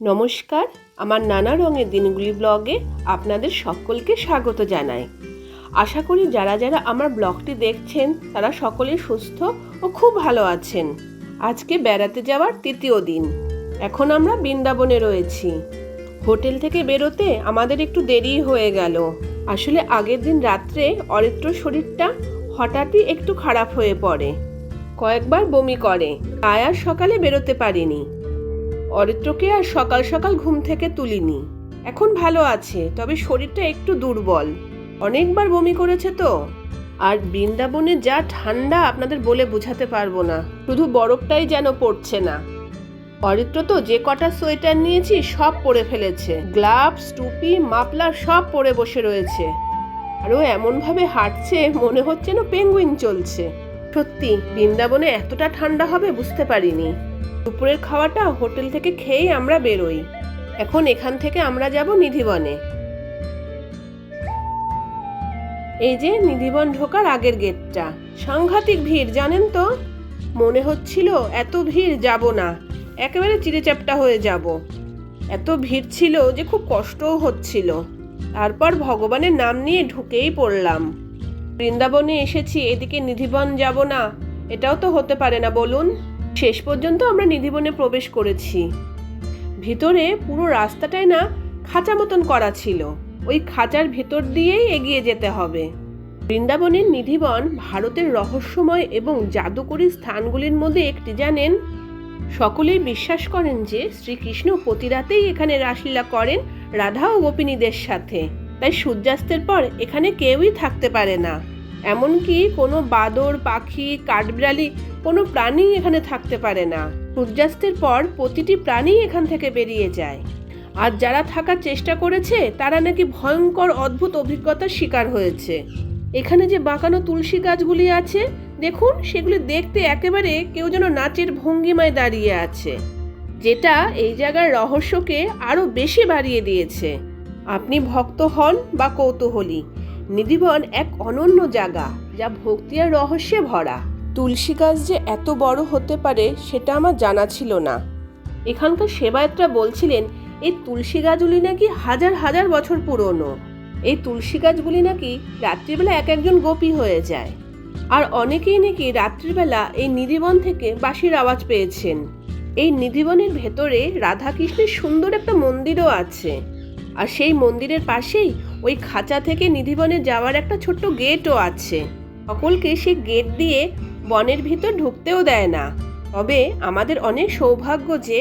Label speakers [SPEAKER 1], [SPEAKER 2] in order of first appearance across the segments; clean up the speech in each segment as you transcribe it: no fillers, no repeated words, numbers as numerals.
[SPEAKER 1] নমস্কার, আমার নানা রঙের দিনগুলি ব্লগে আপনাদের সকলকে স্বাগত জানাই। আশা করি যারা যারা আমার ব্লগটি দেখছেন তারা সকলেই সুস্থ ও খুব ভালো আছেন। আজকে বেড়াতে যাওয়ার তৃতীয় দিন। এখন আমরা বৃন্দাবনে রয়েছি। হোটেল থেকে বেরোতে আমাদের একটু দেরি হয়ে গেল। আসলে আগের দিন রাত্রে অরিত্রর শরীরটা হঠাৎই একটু খারাপ হয়ে পড়ে, কয়েকবার বমি করে, তাই আর সকালে বেরোতে পারিনি। অরিত্রকে আর সকাল সকাল ঘুম থেকে তুলিনি। এখন ভালো আছে, তবে শরীরটা একটু দুর্বল, অনেকবার বমি করেছে তো। আর বৃন্দাবনে যা ঠান্ডা আপনাদের বলে বোঝাতে পারবো না, শুধু বরফটাই যেন পড়ছে না। অরিত্র তো যে কটা সোয়েটার নিয়েছি সব পরে ফেলেছে, গ্লাভস, টুপি, মাফলার সব পরে বসে রয়েছে। আরও এমনভাবে হাঁটছে মনে হচ্ছে না পেঙ্গুইন চলছে। সত্যি বৃন্দাবনে এতটা ঠান্ডা হবে বুঝতে পারিনি। দুপুরের খাওয়াটা হোটেল থেকে খেয়েই আমরা বেরোই। এখন এখান থেকে আমরা যাব নিধিবনে। এই যে নিধিবন ঢোকার আগের গেটটা, সাংঘাতিক ভিড় জানেন তো। মনে হচ্ছিল এত ভিড় যাব না, একেবারে চিড়েচ্যাপ্টা হয়ে যাব। এত ভিড় ছিল যে খুব কষ্টও হচ্ছিল। তারপর ভগবানের নাম নিয়ে ঢুকেই পড়লাম। বৃন্দাবনে এসেছি, এদিকে নিধিবন যাব না, এটাও তো হতে পারে না বলুন। শেষ পর্যন্ত আমরা নিধিবনে প্রবেশ করেছি। ভিতরে পুরো রাস্তাটাই না খাঁচা মতন করা ছিল, ওই খাঁচার ভিতর দিয়েই এগিয়ে যেতে হবে। বৃন্দাবনের নিধিবন ভারতের রহস্যময় এবং জাদুকরী স্থানগুলির মধ্যে একটি জানেন। সকলেই বিশ্বাস করেন যে শ্রীকৃষ্ণ প্রতি রাতেই এখানে রাসলীলা করেন রাধা ও গোপিনীদের সাথে। তাই সূর্যাস্তের পর এখানে কেউই থাকতে পারে না, এমনকি কোনো বাদর, পাখি, কাঠবিড়ালি কোনো প্রাণী এখানে থাকতে পারে না। সূর্যাস্তের পর প্রতিটি প্রাণী এখান থেকে বেরিয়ে যায়। আর যারা থাকার চেষ্টা করেছে তারা নাকি ভয়ঙ্কর অদ্ভুত অভিজ্ঞতার শিকার হয়েছে। এখানে যে বাঁকানো তুলসী গাছগুলি আছে দেখুন, সেগুলি দেখতে একেবারে কেউ যেন নাচের ভঙ্গিমায় দাঁড়িয়ে আছে, যেটা এই জায়গার রহস্যকে আরও বেশি বাড়িয়ে দিয়েছে। আপনি ভক্ত হন বা কৌতূহলী, নিধিবন এক অনন্য জায়গা যা ভক্তি আর রহস্যে ভরা। তুলসী গাছ যে এত বড় হতে পারে সেটা আমার জানা ছিল না। এখানকার সেবায়েতরা বলছিলেন এই তুলসী গাছগুলি নাকি হাজার হাজার বছর পুরনো। এই তুলসী গাছগুলি নাকি রাত্রিবেলা এক একজন গোপী হয়ে যায়। আর অনেকেই নাকি রাত্রিবেলা এই নিধিবন থেকে বাঁশির আওয়াজ পেয়েছেন। এই নিধিবনের ভেতরে রাধাকৃষ্ণের সুন্দর একটা মন্দিরও আছে। আর সেই মন্দিরের পাশেই ওই খাঁচা থেকে নিধিবনে যাওয়ার একটা ছোট্ট গেটও আছে। সকলকে সেই গেট দিয়ে বনের ভিতর ঢুকতেও দেয় না। তবে আমাদের অনেক সৌভাগ্য যে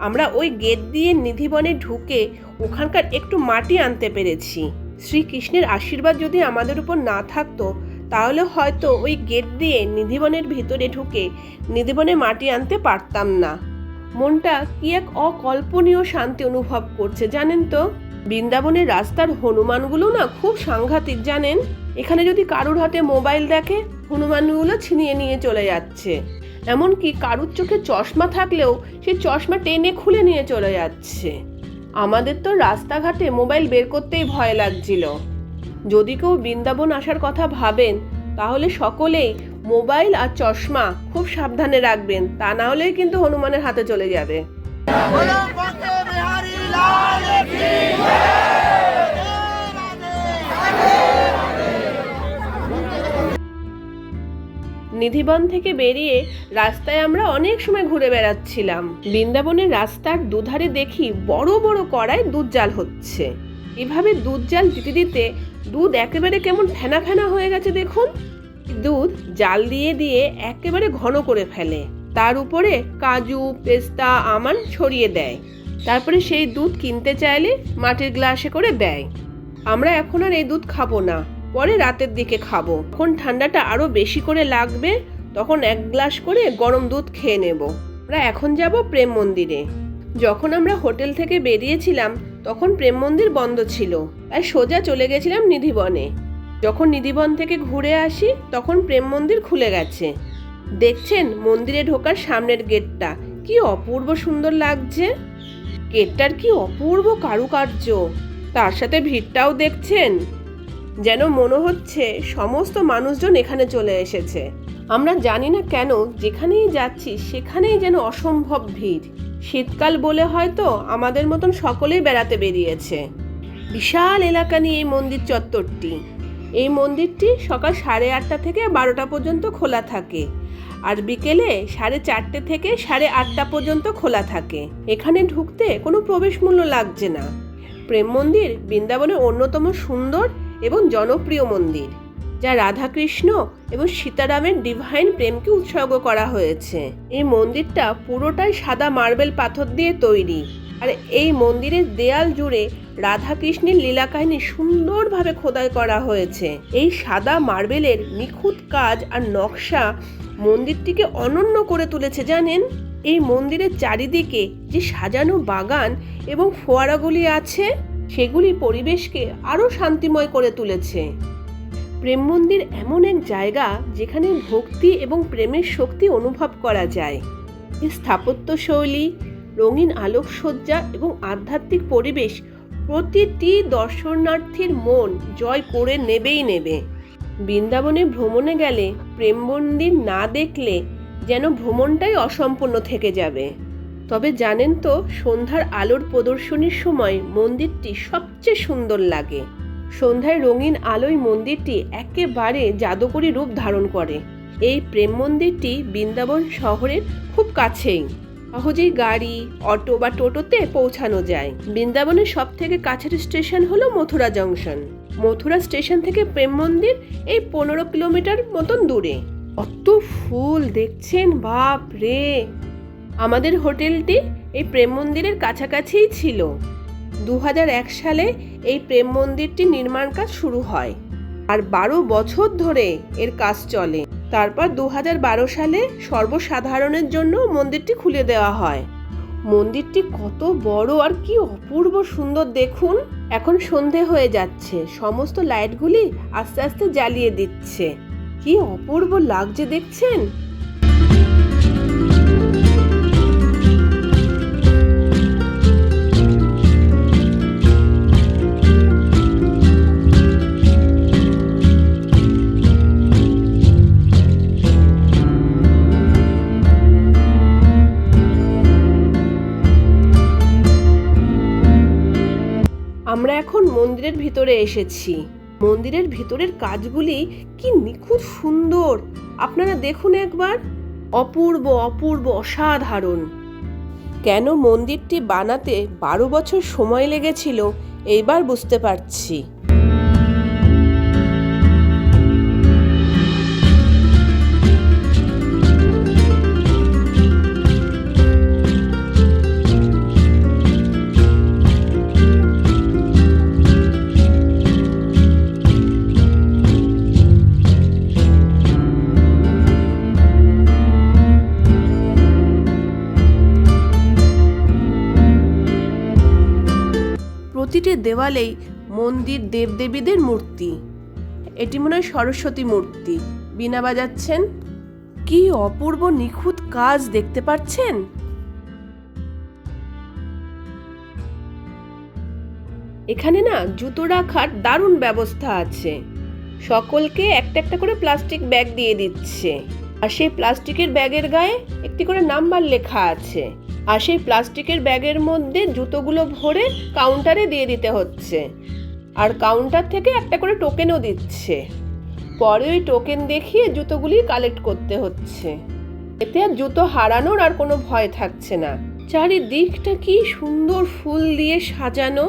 [SPEAKER 1] আমরা ওই গেট দিয়ে নিধিবনে ঢুকে ওখানকার একটু মাটি আনতে পেরেছি। শ্রীকৃষ্ণের আশীর্বাদ যদি আমাদের উপর না থাকতো তাহলে হয়তো ওই গেট দিয়ে নিধিবনের ভিতরে ঢুকে নিধিবনে মাটি আনতে পারতাম না। মনটা কি এক অকল্পনীয় শান্তি অনুভব করছে জানেন তো। বৃন্দাবনের রাস্তার হনুমানগুলো না খুব সাংঘাতিক জানেন। এখানে যদি কারুর হাতে মোবাইল দেখে হনুমানগুলো ছিনিয়ে নিয়ে চলে যাচ্ছে। এমনকি কারুর চোখে চশমা থাকলেও সেই চশমা টেনে খুলে নিয়ে চলে যাচ্ছে। আমাদের তো রাস্তাঘাটে মোবাইল বের করতেই ভয় লাগছিল। যদি কেউ বৃন্দাবন আসার কথা ভাবেন তাহলে সকলেই মোবাইল আর চশমা খুব সাবধানে রাখবেন, তা না হলে কিন্তু হনুমানের হাতে চলে যাবে। নিধিবন থেকে বেরিয়ে রাস্তায় আমরা অনেক সময় ঘুরে বেড়াচ্ছিলাম। বৃন্দাবনের রাস্তার দুধারে দেখি বড় বড় কড়ায় দুধ জাল হচ্ছে। এভাবে দুধ জাল দিতে দিতে দুধ একেবারে কেমন ফেনা ফেনা হয়ে গেছে দেখুন। দুধ জাল দিয়ে দিয়ে একেবারে ঘন করে ফেলে, তার উপরে কাজু, পেস্তা, আমন্ড ছড়িয়ে দেয়। তারপরে সেই দুধ কিনতে চাইলে মাটির গ্লাসে করে দেয়। আমরা এখন আর এই দুধ খাবো না, পরে রাতের দিকে খাবো। যখন ঠান্ডাটা আরো বেশি করে লাগবে তখন এক গ্লাস করে গরম দুধ খেয়ে নেব। আমরা এখন যাব প্রেম মন্দিরে। যখন আমরা হোটেল থেকে বেরিয়েছিলাম তখন প্রেম মন্দির বন্ধ ছিল, তাই সোজা চলে গেছিলাম নিধিবনে। যখন নিধিবন থেকে ঘুরে আসি তখন প্রেম মন্দির খুলে গেছে। দেখছেন মন্দিরে ঢোকার সামনের গেটটা কি অপূর্ব সুন্দর লাগছে। গেটটার কি অপূর্ব কারুকার্য, তার সাথে ভিড়টাও দেখছেন। যেন মনে হচ্ছে সমস্ত মানুষজন এখানে চলে এসেছে। আমরা জানি না কেন যেখানেই যাচ্ছি সেখানেই যেন অসম্ভব ভিড়। শীতকাল বলে হয়তো আমাদের মতন সকলেই বেড়াতে বেরিয়েছে। বিশাল এলাকা নিয়ে এই মন্দির চত্বরটি। এই মন্দিরটি সকাল 8:30 থেকে 12টা পর্যন্ত খোলা থাকে, আর বিকেলে 4:30 থেকে 8:30 পর্যন্ত খোলা থাকে। এখানে ঢুকতে কোনো প্রবেশ মূল্য লাগছে না। প্রেম মন্দির বৃন্দাবনের অন্যতম সুন্দর এবং জনপ্রিয় মন্দির, যা রাধাকৃষ্ণ এবং সীতারামের ডিভাইন প্রেমকে উৎসর্গ করা হয়েছে। এই মন্দিরটা পুরোটাই সাদা মার্বেল পাথর দিয়ে তৈরি, আর এই মন্দিরের দেয়াল জুড়ে রাধাকৃষ্ণের লীলা কাহিনী সুন্দরভাবে খোদাই করা হয়েছে। এই সাদা মার্বেলের নিখুঁত কাজ আর নকশা মন্দিরটিকে অনন্য করে তুলেছে জানেন। এই মন্দিরের চারিদিকে যে সাজানো বাগান এবং ফোয়ারাগুলি আছে, সেগুলি পরিবেশকে আরও শান্তিময় করে তুলেছে। প্রেম মন্দির এমন এক জায়গা যেখানে ভক্তি এবং প্রেমের শক্তি অনুভব করা যায়। এই স্থাপত্যশৈলী, রঙিন আলোকসজ্জা এবং আধ্যাত্মিক পরিবেশ প্রতিটি দর্শনার্থীর মন জয় করে নেবে। বৃন্দাবনে ভ্রমণে গেলে প্রেম মন্দির না দেখলে যেন ভ্রমণটাই অসম্পূর্ণ থেকে যাবে। তবে জানেন তো, সন্ধ্যার আলোর প্রদর্শনীর সময় মন্দিরটি সবচেয়ে সুন্দর লাগে। সন্ধ্যায় রঙিন আলোয় মন্দিরটি একেবারে জাদুকরী রূপ ধারণ করে। এই প্রেম মন্দিরটি বৃন্দাবন শহরের খুব কাছেই, সহজেই গাড়ি, অটো বা টোটোতে পৌঁছানো যায়। বৃন্দাবনের সব থেকে কাছের স্টেশন হলো মথুরা জংশন। মথুরা স্টেশন থেকে প্রেম মন্দির এই 15 কিলোমিটার মতন দূরে। অত ফুল দেখছেন, বাপ রে! আমাদের হোটেলটি এই প্রেম মন্দিরের কাছাকাছিই ছিল। 2001 সালে এই প্রেম মন্দিরটি নির্মাণ কাজ শুরু হয়, আর 12 বছর ধরে এর কাজ চলে। তারপর 2012 সালে সর্বসাধারণের জন্য মন্দিরটি খুলে দেওয়া হয়। মন্দিরটি কত বড় আর কি অপূর্ব সুন্দর দেখুন। এখন সন্ধে হয়ে যাচ্ছে, সমস্ত লাইটগুলি আস্তে আস্তে জ্বালিয়ে দিচ্ছে। কি অপূর্ব লাগছে দেখছেন। আমরা এখন মন্দিরের ভিতরে এসেছি। মন্দিরের ভিতরের কাজগুলি কি নিখুঁত সুন্দর, আপনারা দেখুন একবার। অপূর্ব অপূর্ব, অসাধারণ। কেন মন্দিরটি বানাতে 12 বছর সময় লেগেছিল এইবার বুঝতে পারছি। প্রতিটি দেওয়ালেই মন্দির দেবদেবীদের মূর্তি। এটি মনে হয় সরস্বতী মূর্তি। বীণা বাজাচ্ছেন। কি অপূর্ব নিখুঁত কাজ দেখতে পাচ্ছেন। এখানে না জুতো রাখার দারুণ ব্যবস্থা আছে। সকলকে একটা একটা করে প্লাস্টিক ব্যাগ দিয়ে দিচ্ছে, আর সেই প্লাস্টিকের ব্যাগের গায়ে একটি করে নাম্বার লেখা আছে। আর সেই প্লাস্টিকের ব্যাগের মধ্যে জুতোগুলো ভরে কাউন্টারে দিয়ে দিতে হচ্ছে, আর কাউন্টার থেকে একটা করে টোকেনও দিচ্ছে। পরে ওই টোকেন দেখিয়ে জুতোগুলি কালেক্ট করতে হচ্ছে। এতে আর জুতো হারানোর আর কোনো ভয় থাকছে না। চারিদিকটা কি সুন্দর ফুল দিয়ে সাজানো।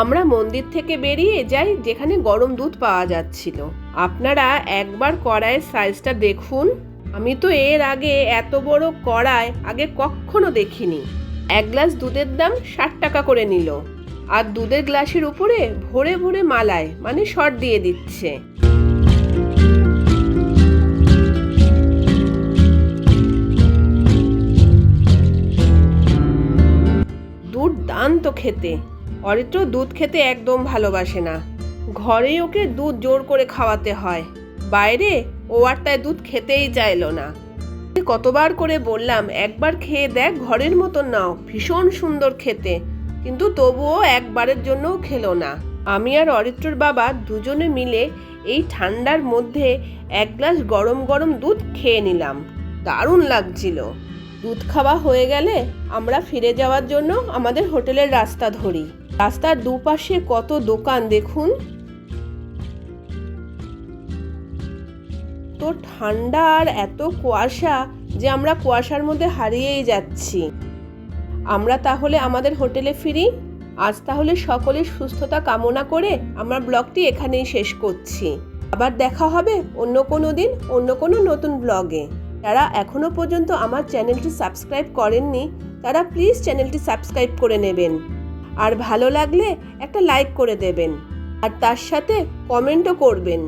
[SPEAKER 1] আমরা মন্দির থেকে বেরিয়ে যাই যেখানে গরম দুধ পাওয়া যাচ্ছিল। আপনারা একবার কড়াইয়ের সাইজটা দেখুন। আমি তো এর আগে এত বড় কড়াই আগে কখনো দেখিনি। 1 গ্লাস দুধের দাম 60 টাকা করে নিল, আর দুধের গ্লাসের উপরে ভরে ভরে মালাই মানে শর্ট দিয়ে দিচ্ছে। দুর্দান্ত খেতে। অরিত্র দুধ খেতে একদম ভালোবাসে না। ঘরে ওকে দুধ জোর করে খাওয়াতে হয়, বাইরে ও আর তাই দুধ খেতেই চাইলো না। কতবার করে বললাম একবার খেয়ে দেখ, ঘরের মতন নাও, ভীষণ সুন্দর খেতে, কিন্তু তবুও একবারের জন্যও খেলো না। আমি আর অরিত্রর বাবা দুজনে মিলে এই ঠান্ডার মধ্যে এক গ্লাস গরম গরম দুধ খেয়ে নিলাম। দারুণ লাগছিল। দুধ খাওয়া হয়ে গেলে আমরা ফিরে যাওয়ার জন্য আমাদের হোটেলের রাস্তা ধরি। রাস্তার দুপাশে কত দোকান দেখুন। তো ঠান্ডা আর এত কুয়াশা যে আমরা কুয়াশার মধ্যে হারিয়েই যাচ্ছি। আমরা তাহলে আমাদের হোটেলে ফিরি। আজ তাহলে সকলের সুস্থতা কামনা করে আমার ব্লগটি এখানেই শেষ করছি। আবার দেখা হবে অন্য কোনো দিন অন্য কোনো নতুন ব্লগে। যারা এখনো পর্যন্ত আমার চ্যানেলটি সাবস্ক্রাইব করেননি তারা প্লিজ চ্যানেলটি সাবস্ক্রাইব করে নেবেন। আর ভালো লাগলে একটা লাইক করে দেবেন আর তার সাথে কমেন্টও করবেন।